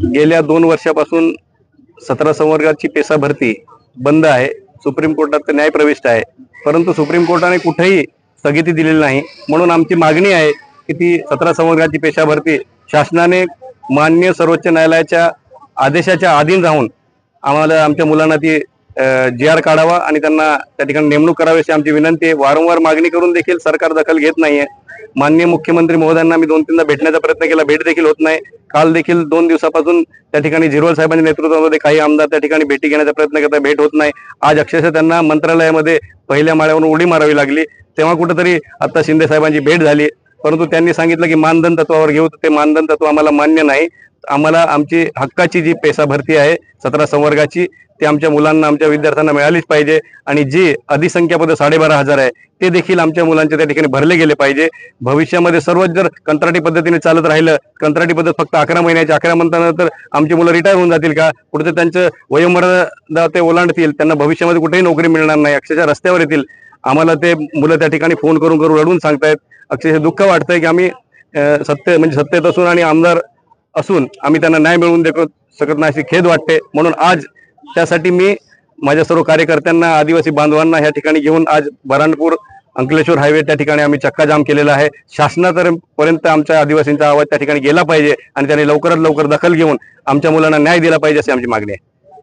गेल्या 2 वर्षापासून 17 संवर्गाची पेसा भरती बंद आहे। सुप्रीम कोर्टात न्याय प्रविष्ट आहे, परंतु सुप्रीम कोर्टाने कुठेही स्थगिती दिलेली नाही। म्हणून आमची मागणी आहे की ती 17 संवर्गाची पेशा भरती शासनाने मान्य सर्वोच्च न्यायालयाच्या आदेशाच्या अधीन राहून आम्हाला आमच्या मुलांना ती जी.आर. काढावा आणि त्यांना त्या ठिकाणी नेमणूक करावी अशी आमची विनंती आहे। वारंवार मागणी करून देखील सरकार दखल घेत नाहीये। माननीय मुख्यमंत्री महोदयांना मी 2-3दा भेटण्याचा प्रयत्न केला, भेट देखील होत नाही। काल देखील 2 दिवसापासून त्या ठिकाणी झिरवळ साहेबांच्या नेतृत्वामध्ये काही आमदार त्या ठिकाणी भेटी घेण्याचा प्रयत्न करतात, भेट होत नाही। आज अक्षरशः त्यांना मंत्रालयामध्ये पहिल्या माळ्यावरून उडी मारावी लागली। तेव्हा कुठेतरी आता शिंदे साहेबांची भेट झाली, परंतु त्यांनी सांगितलं की मानधन तत्वावर घेऊ। ते मानधन तत्व आम्हाला मान्य नाही। आम्हाला आमची हक्काची जी पेसा भरती आहे 17 संवर्गाची ते आमच्या मुलांना आमच्या विद्यार्थ्यांना मिळालीच पाहिजे आणि जी अधिसंख्या पद 12,500 आहे ते देखील आमच्या मुलांच्या त्या ठिकाणी भरले गेले पाहिजे। भविष्यामध्ये सर्वच जर कंत्राटी पद्धतीने चालत राहिलं, कंत्राटी पद्धत फक्त 11 महिन्याची, 11 महिन्यानंतर आमची मुलं रिटायर होऊन जातील का? कुठे त्यांचं वयोमर्यादा ते ओलांडतील, त्यांना भविष्यामध्ये कुठेही नोकरी मिळणार नाही, अक्षरशः रस्त्यावर येतील। आम्हाला ते मुलं त्या ठिकाणी फोन करून रडून सांगतायत। अक्षरशः दुःख वाटतंय की आम्ही सत्तेत असून आणि आमदार असून आम्ही त्यांना न्याय मिळवून देऊ शकत नाही अशी खेद वाटते। म्हणून आज त्यासाठी मी माझ्या सर्व कार्यकर्त्यांना, आदिवासी बांधवांना ह्या ठिकाणी घेऊन आज बऱ्हाणपूर अंकलेश्वर हायवे त्या ठिकाणी आम्ही चक्काजाम केलेला आहे। शासनापर्यंत आमच्या आदिवासींचा आवाज त्या ठिकाणी गेला पाहिजे आणि त्यांनी लवकरात लवकर दखल घेऊन आमच्या मुलांना न्याय दिला पाहिजे अशी आमची मागणी आहे।